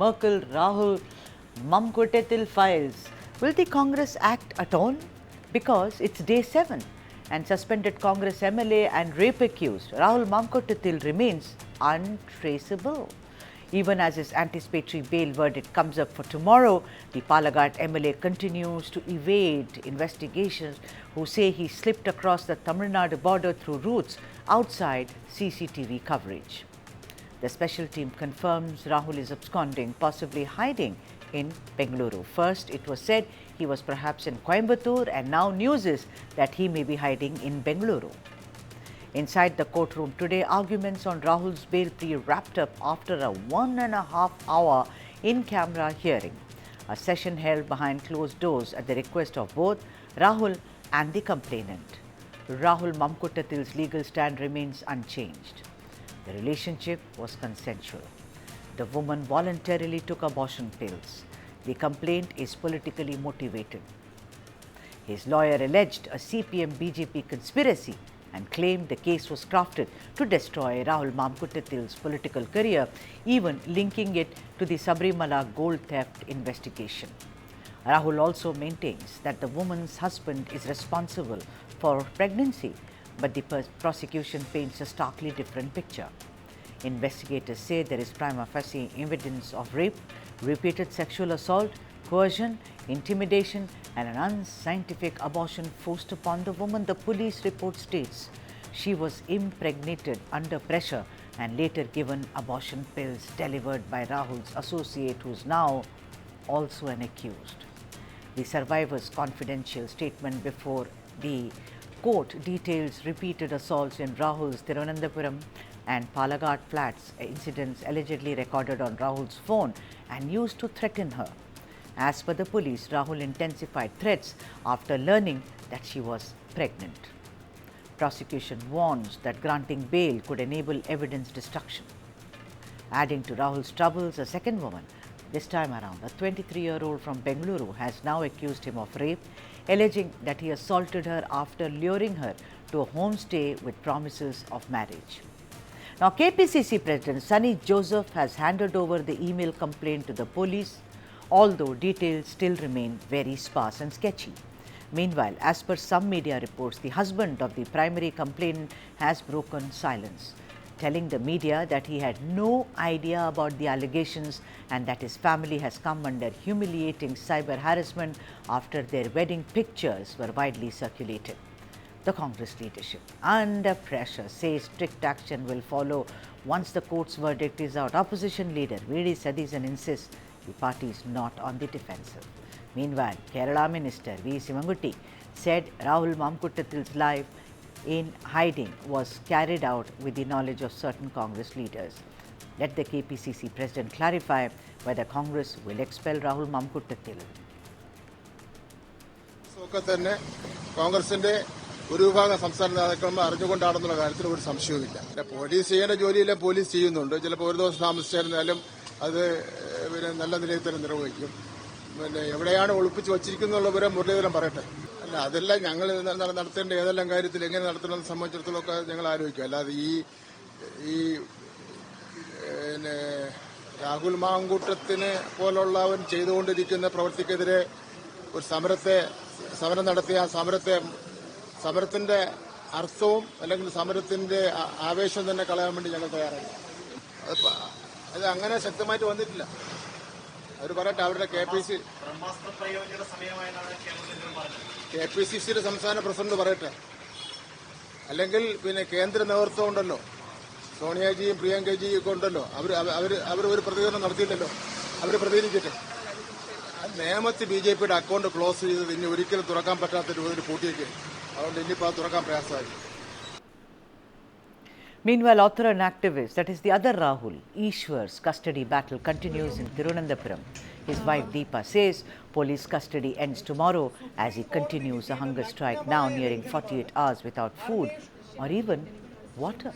Merkel, Rahul Mamkootathil files. Will the Congress act atone? Because it's day 7 and suspended Congress MLA and rape accused Rahul Mamkootathil remains untraceable. Even as his anticipatory bail verdict comes up for tomorrow, the Palakkad MLA continues to evade investigations who say he slipped across the Tamil Nadu border through routes outside CCTV coverage. The special team confirms Rahul is absconding, possibly hiding in Bengaluru. First, it was said he was perhaps in Coimbatore, and now news is that he may be hiding in Bengaluru. Inside the courtroom today, arguments on Rahul's bail plea wrapped up after a 1.5-hour in-camera hearing. A session held behind closed doors at the request of both Rahul and the complainant. Rahul Mamkootathil's legal stand remains unchanged. The relationship was consensual. The woman voluntarily took abortion pills. The complaint is politically motivated. His lawyer alleged a CPM-BJP conspiracy and claimed the case was crafted to destroy Rahul Mamkootathil's political career, even linking it to the Sabarimala gold theft investigation. Rahul also maintains that the woman's husband is responsible for pregnancy, but the prosecution paints a starkly different picture. Investigators say there is prima facie evidence of rape, repeated sexual assault, coercion, intimidation and an unscientific abortion forced upon the woman. The police report states she was impregnated under pressure and later given abortion pills delivered by Rahul's associate, who is now also an accused. The survivor's confidential statement before the court details repeated assaults in Rahul's Thiruvananthapuram and Palakkad flats, incidents allegedly recorded on Rahul's phone and used to threaten her. As per the police, Rahul intensified threats after learning that she was pregnant. Prosecution warns that granting bail could enable evidence destruction. Adding to Rahul's troubles, a second woman, this time around a 23-year-old from Bengaluru, has now accused him of rape, alleging that he assaulted her after luring her to a homestay with promises of marriage. Now, KPCC President Sunny Joseph has handed over the email complaint to the police, although details still remain very sparse and sketchy. Meanwhile, as per some media reports, the husband of the primary complainant has broken silence, telling the media that he had no idea about the allegations and that his family has come under humiliating cyber harassment after their wedding pictures were widely circulated. The Congress leadership, under pressure, says strict action will follow once the court's verdict is out. Opposition leader V.D. Sathisen insists the party is not on the defensive. Meanwhile, Kerala Minister V. Sivangutti said Rahul Mamkootathil's life in hiding was carried out with the knowledge of certain Congress leaders. Let the KPCC President clarify whether Congress will expel Rahul Mamkootathil. ഒരു വിഭാഗം സംസ്ഥാന നേതാക്കളും അറിഞ്ഞുകൊണ്ടാണെന്നുള്ള കാര്യത്തിൽ ഒരു സംശയവുമില്ല. Police ചെയ്യേണ്ട ജോലിയെല്ലാം police ചെയ്യുന്നുണ്ട്. ചിലപ്പോൾ ഒരു ദിവസം താമസിച്ചായിരുന്നാലും അത് നല്ല നിലയിൽ തന്നെ നിർവഹിക്കും. എവിടെയാണ് ഒളിപ്പിച്ച് വച്ചിരിക്കുന്നുള്ള വിവരം മുരളീധരൻ പറയട്ടെ. അല്ല, അതെല്ലാം ഞങ്ങൾ നടത്തേണ്ട ഏതെല്ലാം കാര്യത്തിൽ എങ്ങനെ നടത്തണമെന്ന് സംബന്ധിച്ചിടത്തോളമൊക്കെ ഞങ്ങൾ ആലോചിക്കും. അല്ലാതെ ഈ രാഹുൽ മാങ്കൂട്ടത്തിനെ പോലുള്ളവൻ ചെയ്തുകൊണ്ടിരിക്കുന്ന പ്രവൃത്തിക്കെതിരെ ഒരു സമരം നടത്തിയ സമരത്തിന്റെ അർത്ഥവും അല്ലെങ്കിൽ സമരത്തിന്റെ ആവേശം തന്നെ കളയാൻ വേണ്ടി ഞങ്ങൾ തയ്യാറായി. അത് അങ്ങനെ ശക്തമായിട്ട് വന്നിട്ടില്ല. അവർ പറയട്ടെ, അവരുടെ KPCCയുടെ സംസ്ഥാന പ്രസിഡന്റ് പറയട്ടെ. അല്ലെങ്കിൽ കേന്ദ്ര നേതൃത്വം ഉണ്ടല്ലോ, സോണിയാജിയും പ്രിയങ്കജിയും ഒക്കെ ഉണ്ടല്ലോ, അവർ ഒരു പ്രതികരണം നടത്തിയില്ലല്ലോ. അവർ പ്രതികരിക്കട്ടെ. നിയമത്തിൽ BJPയുടെ അക്കൗണ്ട് ക്ലോസ് ചെയ്തത് ഇനി ഒരിക്കലും തുറക്കാൻ പറ്റാത്ത ഒരു പൂട്ടിയേക്ക്. അതുകൊണ്ട് ഇനിയിപ്പോൾ അത് തുറക്കാൻ പ്രയാസമായി. Meanwhile, author and activist, that is the other Rahul, Ishwar's custody battle continues in Thiruvananthapuram. His wife Deepa says police custody ends tomorrow as he continues a hunger strike, now nearing 48 hours without food or even water.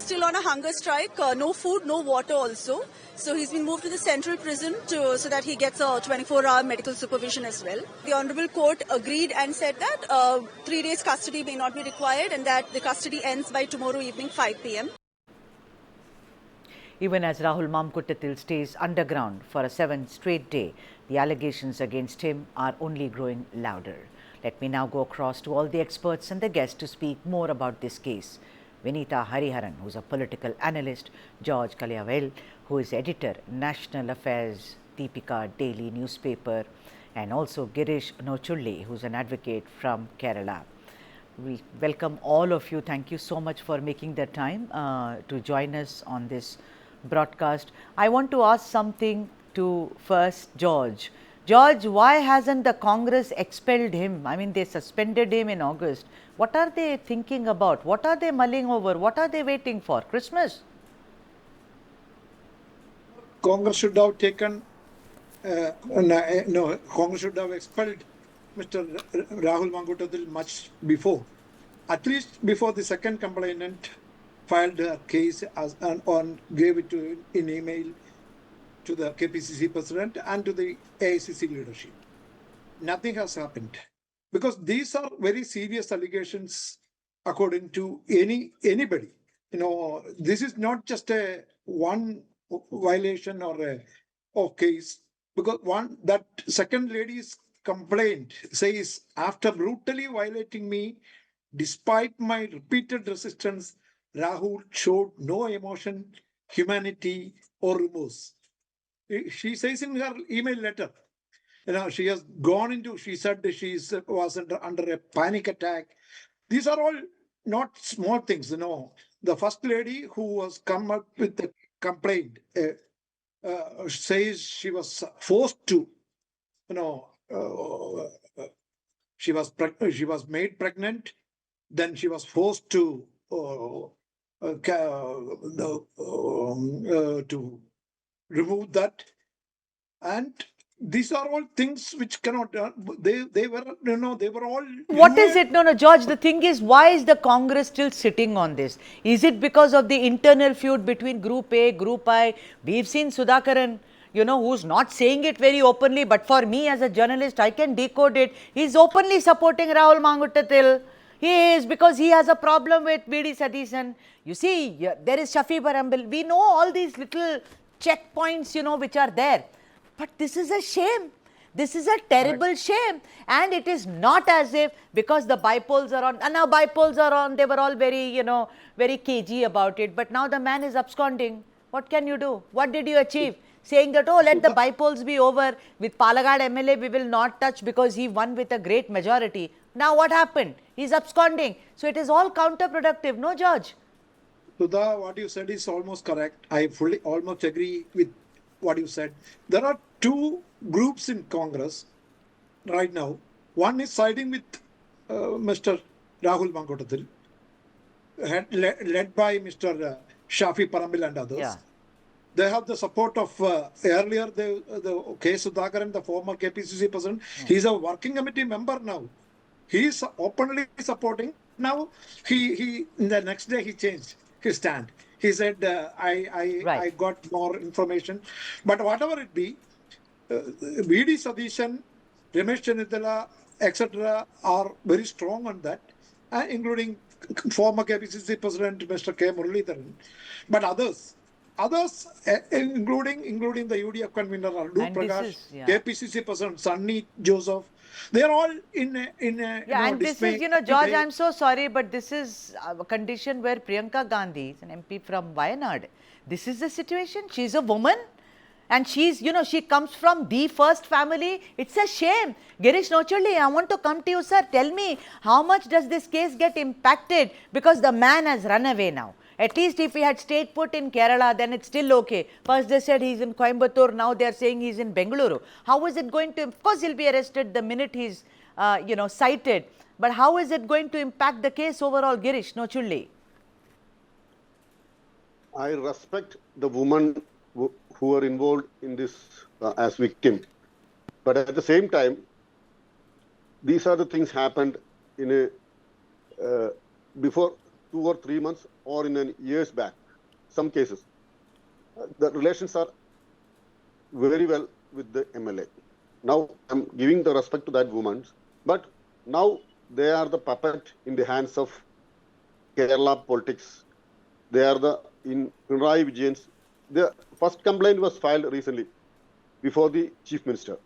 Still on a hunger strike, no food, no water also. So he's been moved to the central prison so that he gets a 24-hour medical supervision as well. The Honorable Court agreed and said that 3 days custody may not be required and that the custody ends by tomorrow evening 5 p.m. Even as Rahul Mamkootathil stays underground for a 7th straight day, the allegations against him are only growing louder. Let me now go across to all the experts and the guests to speak more about this case. Vinita Hariharan, who is a political analyst, George Kaliavel, who is editor, National Affairs, Deepika Daily newspaper, and also Girish Nochulli, who is an advocate from Kerala. We welcome all of you. Thank you so much for making the time to join us on this broadcast. I want to ask something to first George. George, why hasn't the Congress expelled him? I mean, they suspended him in August. What are they thinking about? What are they mulling over? What are they waiting for? Christmas? Congress should have taken, Congress should have expelled Mr. Rahul Mamkootathil much before, at least before the second complainant filed a case and gave it in email to the KPCC president and to the AICC leadership. Nothing has happened because these are very serious allegations according to anybody. This is not just a one violation or a case, because that second lady's complaint says, after brutally violating me, despite my repeated resistance, Rahul showed no emotion, humanity, or remorse. She says in her email letter, she has gone into, she said she was under a panic attack. These are all not small things. The first lady who has come up with the complaint says she was forced to, she was made pregnant, then she was forced to remove that, and these are all things which cannot. They were all. What is it? No, George, the thing is, why is the Congress still sitting on this? Is it because of the internal feud between Group A, Group I? We've seen Sudhakaran, who's not saying it very openly, but for me as a journalist, I can decode it. He's openly supporting Rahul Mamkootathil. He is, because he has a problem with V.D. Satheesan. You see, there is Shafi Parambil. We know all these little checkpoints, which are there. But this is a shame. This is a terrible shame. And it is not as if, because the bipoles are on, and now bipoles are on, they were all very, very cagey about it. But now the man is absconding. What can you do? What did you achieve? Saying that, oh, let the bipoles be over. With Palagad MLA, we will not touch because he won with a great majority. Now what happened? He's absconding. So it is all counterproductive. No, George? Sudha, what you said is almost correct. I fully almost agree with what you said. There are two groups in Congress right now. One is siding with Mr. Rahul Mamkootathil, led by Mr. Shafi Parambil and others. Yeah. They have the support of earlier the K. Sudhakaran, the former KPCC president. He's a working committee member now. He's openly supporting. Now he in the next day he changed his stand. He said, I got more information. But whatever it be, V.D. Satheesan, Ramesh Chennithila, etc. are very strong on that, including former KPCC president Mr. K. Muralidharan. But others, including the UDF convener Aldu Prakash, KPCC president Sunny Joseph, they are all in and this is, George, I'm so sorry, but this is a condition where Priyanka Gandhi is an MP from Wayanad. This is the situation. She's a woman and she's, she comes from the first family. It's a shame. Girish Nochulli, I want to come to you, sir. Tell me, how much does this case get impacted? Because the man has run away now. At least if he had stayed put in Kerala, then it's still okay. First they said he's in Coimbatore, now they're saying he's in Bengaluru. How is it going to, of course he'll be arrested the minute he's, cited. But how is it going to impact the case overall, Girish Nochulli? I respect the women who are involved in this as victim. But at the same time, these are the things happened in before 2 or 3 months or in years back, some cases. The relations are very well with the MLA. Now, I'm giving the respect to that woman, but now they are the puppet in the hands of Kerala politics. They are in Pinarayi Vijayan's the first complaint was filed recently before the Chief Minister.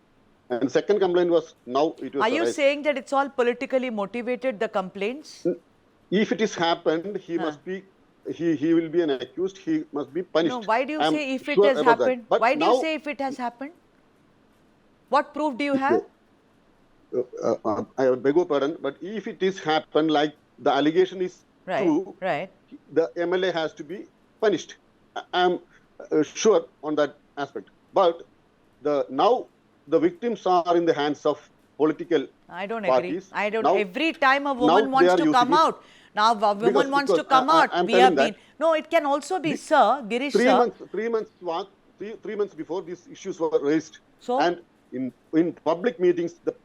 And second complaint was now it was Are you raised. saying that it's all politically motivated, the complaints? If it is happened, he must be, he will be an accused, he must be punished. No, why do you I am say if it sure has about that. happened? But Why do now, you say if it has happened? What proof do you have? I beg your pardon, but if it is happened like the allegation is true, Right. the MLA has to be punished. I am sure on that aspect. But now the victims are in the hands of political I don't parties. agree. I don't. Now, Every time a now woman they wants are to using come it out, now a woman wants to come out. I'm We telling have been. that No, it can also be, sir, Girish, sir. 3 months before these issues were raised, So? and in public meetings, the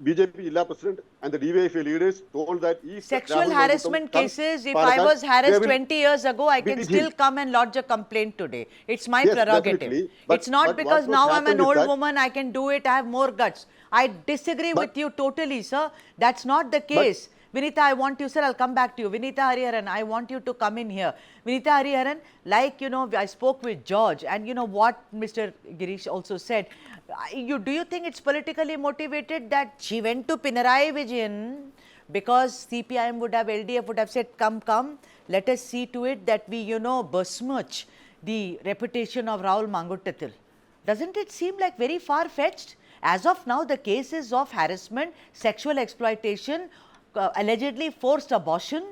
BJP Jilla President and the DYFA leaders told that if Sexual Rahul harassment Mamkootathil comes cases, if Palakkad, I was they harassed will 20 years ago, I can beat still him. come and lodge a complaint today. It's my Yes, prerogative. definitely. But- It's not but because what was now I'm an happened is old that- woman, I can do it, I have more guts. I disagree But- with you totally, sir. That's not the case. Vinita, I want you, sir, I'll come back to you. Vinita Hariharan, I want you to come in here. Vinita Hariharan, like, I spoke with George, and you know what Mr. Girish also said. Do you think it's politically motivated that she went to Pinarayi Vijayan because CPIM would have, LDF would have said, come, let us see to it that we, besmirch the reputation of Rahul Mamkootathil. Doesn't it seem like very far-fetched? As of now, the cases of harassment, sexual exploitation, allegedly forced abortion,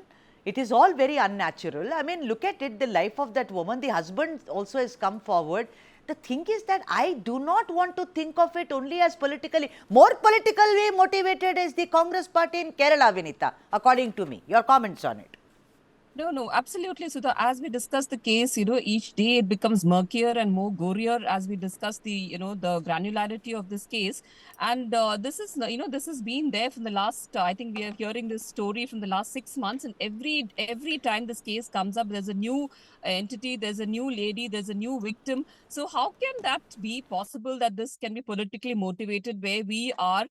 it is all very unnatural. I mean, look at it, the life of that woman, the husband also has come forward. The thing is that I do not want to think of it only as more politically motivated is the Congress party in Kerala, Vinita, according to me. Your comments on it. No, absolutely, Sudha. As we discuss the case, each day it becomes murkier and more gorier as we discuss the, the granularity of this case. And this is, this has been there from the last, I think we are hearing this story from the last 6 months. And every time this case comes up, there's a new entity, there's a new lady, there's a new victim. So how can that be possible that this can be politically motivated, where we are,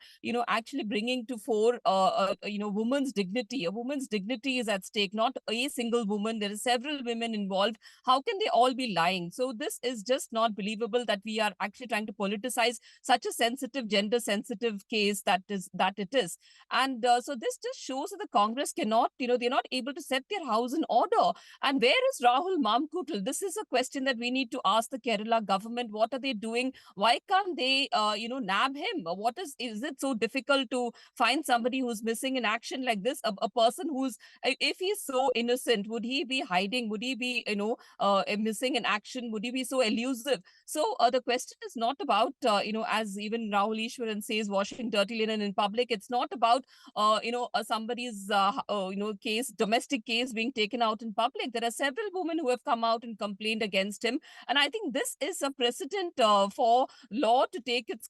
actually bringing to fore, woman's dignity? A woman's dignity is at stake, not a single woman. There are several women involved. How can they all be lying? So this is just not believable that we are actually trying to politicize such a sensitive, gender sensitive case that it is. And so this just shows that the Congress cannot, they're not able to set their house in order. And where is Rahul Mamkootathil? This is a question that we need to ask the Kerala government. What are they doing? Why can't they, nab him? What is it so difficult to find somebody who's missing in action like this? A person who's, if he's so innocent, would he be hiding? Would he be, missing in action? Would he be so elusive? So the question is not about, as even Rahul Ishwaran says, washing dirty linen in public. It's not about, somebody's, case, domestic case being taken out in public. There are several women who have come out and complained against him. And I think this is a precedent for law to take its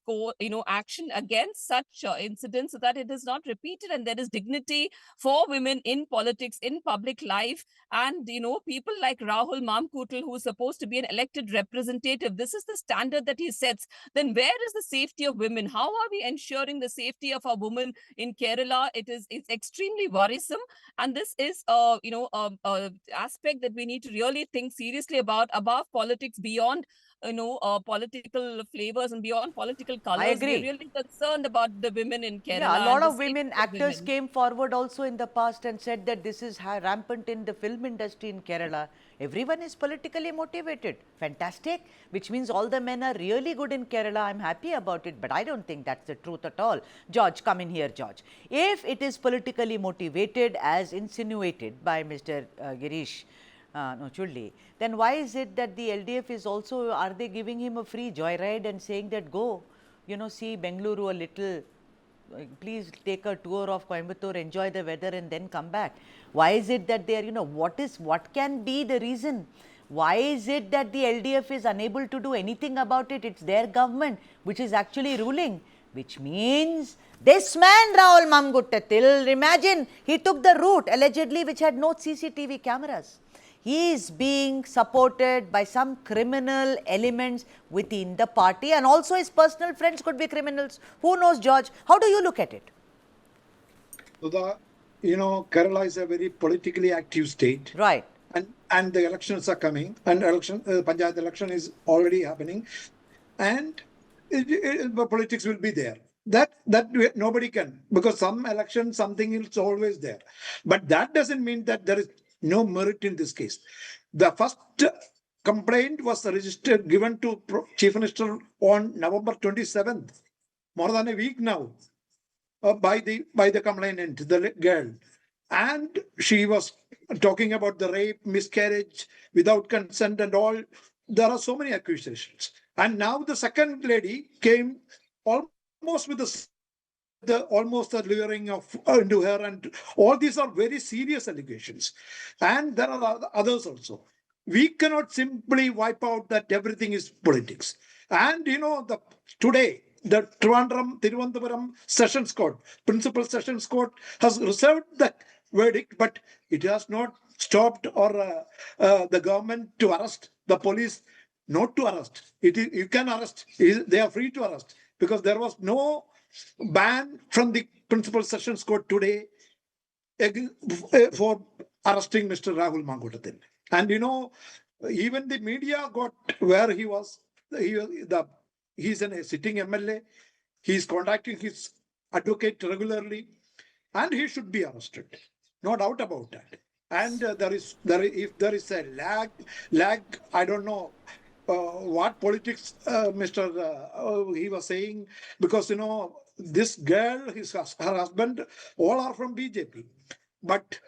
action against such incidents so that it is not repeated, and there is dignity for women in politics, in public life. And people like Rahul Mamkootathil, who is supposed to be an elected representative, this is the standard that he sets. Then where is the safety of women? How are we ensuring the safety of a woman in Kerala? It's extremely worrisome, and this is aspect that we need to really think seriously about, above politics, beyond political flavors and beyond political colors. I agree. We're really concerned about the women in Kerala. Yeah, a lot and of the women safety of actors women. came forward also in the past and said that this is rampant in the film industry in Kerala. Everyone is politically motivated. Fantastic. Which means all the men are really good in Kerala. I'm happy about it, but I don't think that's the truth at all. George, come in here, George. If it is politically motivated as insinuated by Mr. Girish, Chulli, then why is it that the LDF is also, are they giving him a free joyride and saying that go, see Bengaluru a little, please take a tour of Coimbatore, enjoy the weather and then come back? Why is it that they are, what can be the reason? Why is it that the LDF is unable to do anything about it? It's their government which is actually ruling, which means this man Rahul Mamkootathil, imagine he took the route allegedly which had no CCTV cameras. He is being supported by some criminal elements within the party, and also his personal friends could be criminals. Who knows, George? How do you look at it? So Kerala is a very politically active state. Right. and the elections are coming, and Panchayat election is already happening, and the politics will be there. That nobody can, because some election, something is always there. But that doesn't mean that there is no merit in this case. The first complaint was registered, given to Chief Minister on November 27th, more than a week now, by the complainant, the girl. And she was talking about the rape, miscarriage, without consent and all. There are so many accusations. And now the second lady came almost with almost the luring of into her, and all these are very serious allegations. And there are others also. We cannot simply wipe out that everything is politics. And today the Tiruvandhuram Sessions Court, Principal Sessions Court, has reserved the verdict, but it has not stopped or the government to arrest, the police not to arrest. You can arrest. They are free to arrest, because there was no ban from the Principal Sessions Court today for arresting Mr. Rahul Mamkootathil. And even the media got where he was. He's a sitting MLA. He's contacting his advocate regularly, and he should be arrested. No doubt about that. And if there is a lag, I don't know what politics he was saying, because this girl, her husband, all are from BJP, but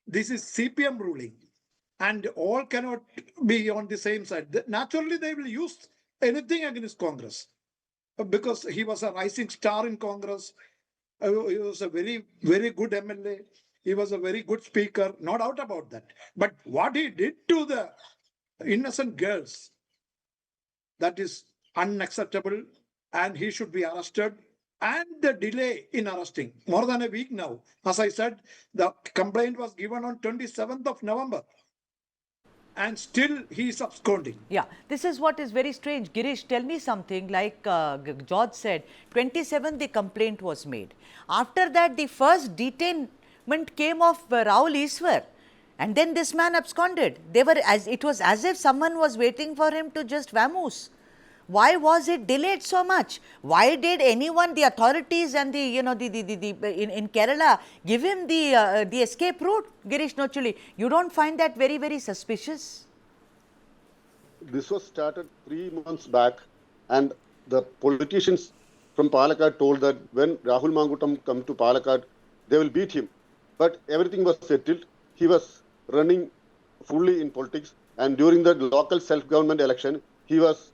this is CPM ruling, and all cannot be on the same side. Naturally, they will use anything against Congress, because he was a rising star in Congress. He was a very, very good MLA. He was a very good speaker, no doubt about that. But what he did to the innocent girls, that is unacceptable, and he should be arrested. And the delay in arresting, more than a week now. As I said, the complaint was given on 27th of November. And still he is absconding. Yeah, this is what is very strange. Girish, tell me something. Like George said, 27th the complaint was made. After that, the first detainment came of Rahul Iswar, and then this man absconded. It was as if someone was waiting for him to just vamoose. Why was it delayed so much? Why did anyone, the authorities and in Kerala, give him the escape route? Girish Nochuli, you don't find that very, very suspicious? This was started 3 months back, and the politicians from Palakkad told that when Rahul Mamkootathil come to Palakkad, they will beat him. But everything was settled. He was running fully in politics, and during the local self-government election, he was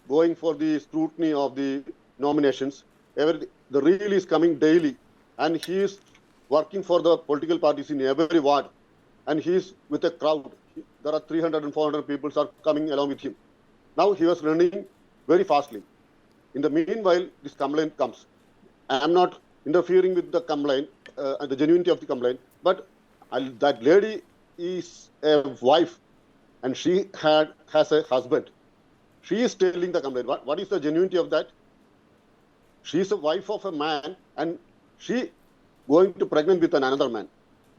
going for the scrutiny of the nominations. The reel is coming daily, and he is working for the political parties in every ward, and he is with a crowd. There are 300 and 400 people are coming along with him. Now he was running very fastly. In the meanwhile, this complaint comes. I am not interfering with the complaint, the genuinity of the complaint, but that lady is a wife, and she has a husband. She is telling the complaint. What is the genuinity of that? She is a wife of a man, and she going to pregnant with another man.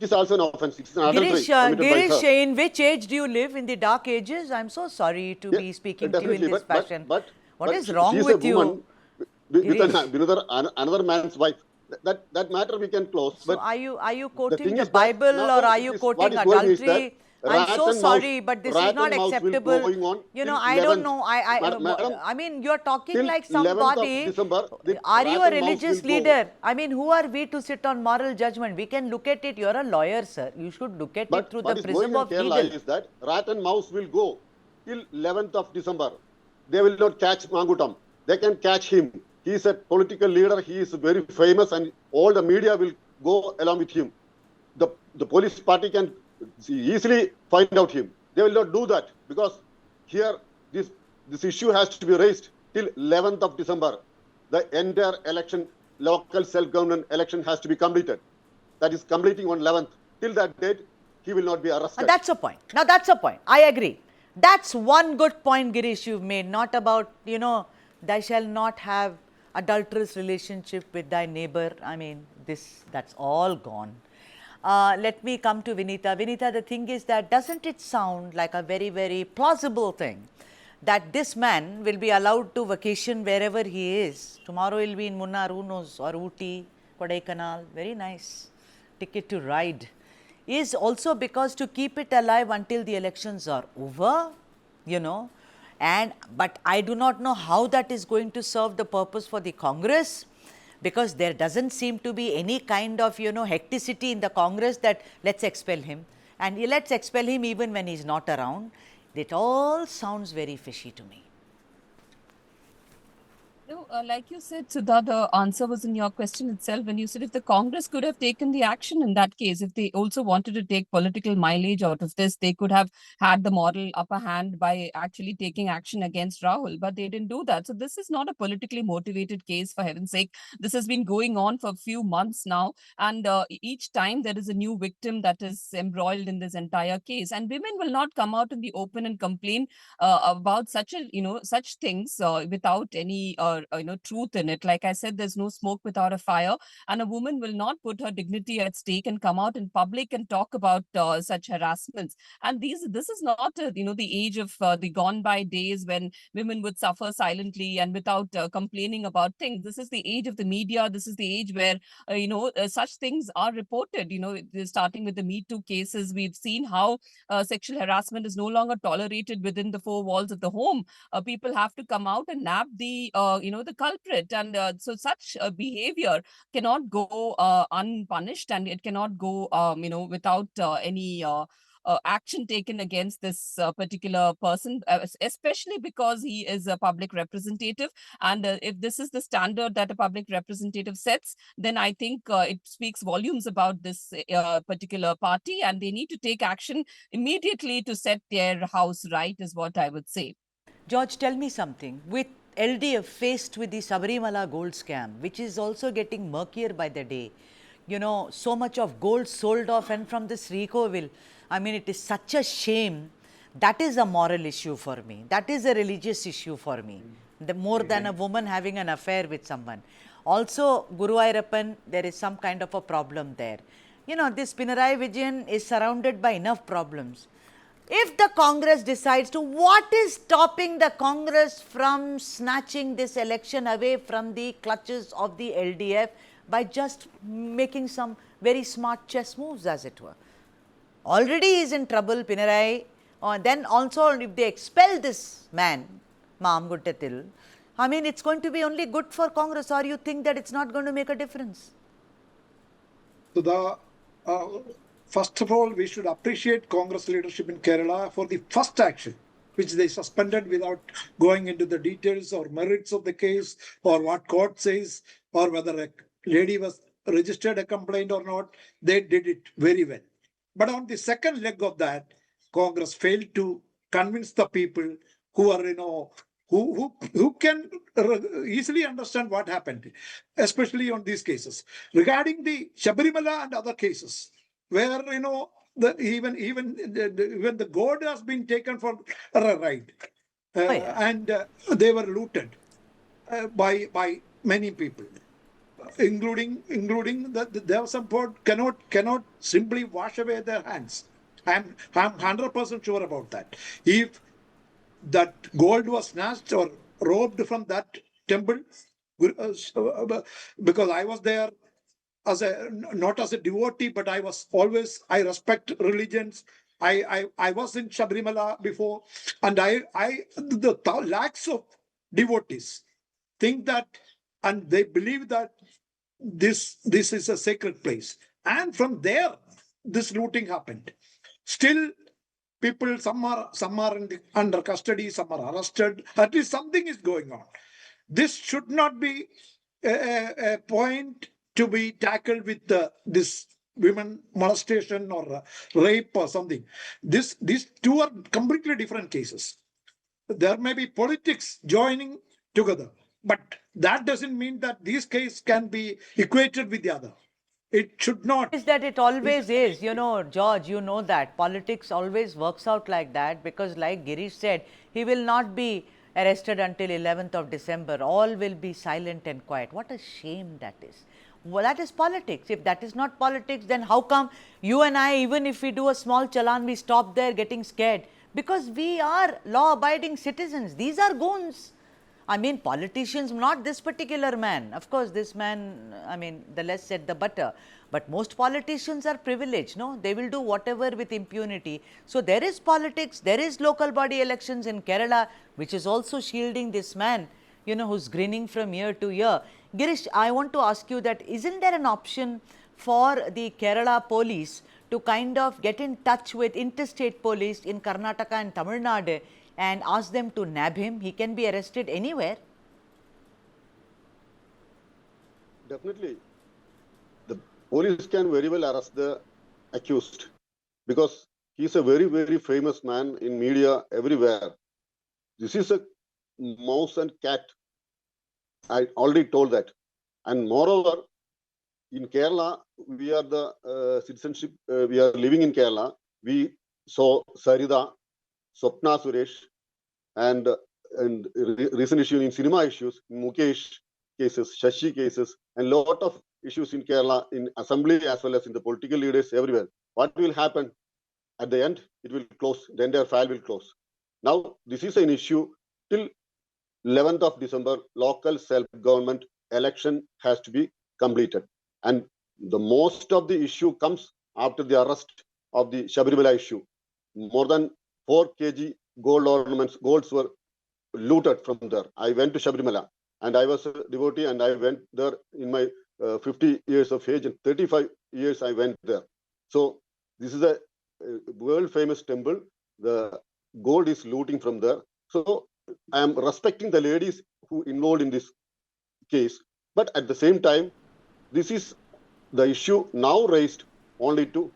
It is also an offense. It is an adultery committed by her. Girish, in which age do you live? In the dark ages? I'm so sorry to be speaking to you in this fashion. What is wrong with you? With another man's wife. That matter we can close. So but are you quoting the Bible, or are you quoting adultery? I'm so sorry, but this is not acceptable. I don't know. I mean, you're talking like somebody. Are you a religious leader? I mean, who are we to sit on moral judgment? We can look at it. You're a lawyer, sir. You should look at it through the prism of legal. Is that rat and mouse will go till 11th of December. They will not catch Mamkootathil. They can catch him. He is a political leader. He is very famous, and all the media will go along with him. The police party can easily find out him. They will not do that, because here this issue has to be raised till 11th of December. The entire election, local self-government election, has to be completed. That is completing on 11th. Till that date, he will not be arrested. And that's a point. Now that's a point. I agree. That's one good point, Girish, you've made. Not about, thou shall not have adulterous relationship with thy neighbor. I mean, that's all gone. Let me come to Vinita. Vinita, the thing is that doesn't it sound like a very, very plausible thing that this man will be allowed to vacation wherever he is? Tomorrow he'll be in Munnar, who knows, or Ooty, Kodaikanal, very nice ticket to ride. Is also because to keep it alive until the elections are over, you know, but I do not know how that is going to serve the purpose for the Congress, because there doesn't seem to be any kind of, you know, hecticity in the Congress that let's expel him, and let's expel him even when he's not around. It all sounds very fishy to me. No, like you said, Sudha, the answer was in your question itself when you said if the Congress could have taken the action in that case, if they also wanted to take political mileage out of this, they could have had the moral upper hand by actually taking action against Rahul, but they didn't do that. So this is not a politically motivated case, for heaven's sake. This has been going on for a few months now, and each time there is a new victim that is embroiled in this entire case, and women will not come out in the open and complain about such things without any truth in it. Like I said, there's no smoke without a fire, and a woman will not put her dignity at stake and come out in public and talk about such harassments. And this is not the age of the gone by days when women would suffer silently and without complaining about things. This is the age of the media. This is the age where such things are reported. Starting with the Me Too cases, we've seen how sexual harassment is no longer tolerated within the four walls of the home. People have to come out and nab the the culprit, and so such behavior cannot go unpunished, and it cannot go without any action taken against this particular person, especially because he is a public representative. And if this is the standard that a public representative sets, then I think it speaks volumes about this particular party, and they need to take action immediately to set their house right, is what I would say. George, tell me something. With LDF faced with the Sabarimala gold scam, which is also getting murkier by the day, you know, so much of gold sold off, and from this RICO will, I mean, it is such a shame. That is a moral issue for me. That is a religious issue for me, more than a woman having an affair with someone. Also, Guru Ayyappan, there is some kind of a problem there. You know, this Pinarayi Vijayan is surrounded by enough problems. If the Congress decides to, what is stopping the Congress from snatching this election away from the clutches of the LDF by just making some very smart chess moves, as it were? Already he is in trouble, Pinarayi. Then also, if they expel this man, Mamkootathil, I mean, it's going to be only good for Congress, or you think that it's not going to make a difference? So first of all, we should appreciate Congress leadership in Kerala for the first action, which they suspended without going into the details or merits of the case, or what court says, or whether a lady was registered a complaint or not. They did it very well. But on the second leg of that, Congress failed to convince the people who are, who can easily understand what happened, especially on these cases. Regarding the Sabarimala and other cases, where even the gold has been taken for a ride, and they were looted by many people, including the Devasam board cannot simply wash away their hands. I'm 100% sure about that. If that gold was snatched or robbed from that temple, because I was there not as a devotee, but I respect religions. I was in Sabarimala before, and the lakhs of devotees think that, and they believe that this is a sacred place. And from there, this looting happened. Still, people, some are under custody, some are arrested. At least something is going on. This should not be a point to be tackled with this women molestation or rape or something. These two are completely different cases. There may be politics joining together, but that doesn't mean that these cases can be equated with the other. It should not. Is that it always is, George, you know that politics always works out like that, because like Girish said, he will not be arrested until 11th of December. All will be silent and quiet. What a shame that is. Well, that is politics. If that is not politics, then how come you and I, even if we do a small challan, we stop there getting scared? Because we are law-abiding citizens. These are goons. I mean, politicians, not this particular man. Of course, this man, I mean, the less said the better. But most politicians are privileged, no? They will do whatever with impunity. So there is politics, there is local body elections in Kerala, which is also shielding this man, you know, who's grinning from year to year. Girish, I want to ask you that isn't there an option for the Kerala police to kind of get in touch with interstate police in Karnataka and Tamil Nadu and ask them to nab him? He can be arrested anywhere. Definitely. The police can very well arrest the accused because he's a very, very famous man in media everywhere. This is a mouse and cat. I already told that. And moreover, in Kerala, we are the citizenship, we are living in Kerala. We saw Sarida, Swapna Suresh, and recent issue in cinema issues, Mukesh cases, Shashi cases, and lot of issues in Kerala, in assembly as well as in the political leaders everywhere. What will happen? At the end, it will close, the entire file will close. Now, this is an issue till 11th of December, local self-government election has to be completed. And the most of the issue comes after the arrest of the Shabarimala issue. More than 4 kg gold ornaments, golds were looted from there. I went to Shabarimala and I was a devotee and I went there in my 50 years of age and 35 years I went there. So this is a world famous temple. The gold is looting from there. So I am respecting the ladies who involved in this case. But at the same time, this is the issue now raised only to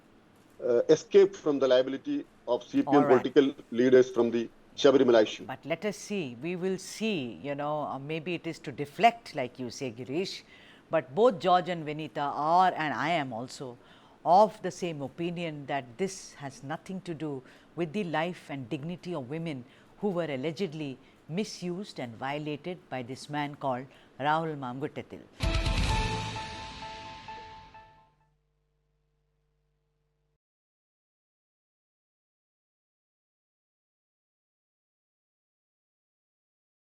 escape from the liability of CPM political leaders from the Shabarimala issue. But let us see, we will see, you know, maybe it is to deflect, like you say, Girish. But both George and Vinita are, and I am also, of the same opinion that this has nothing to do with the life and dignity of women who were allegedly misused and violated by this man called Rahul Mamkootathil.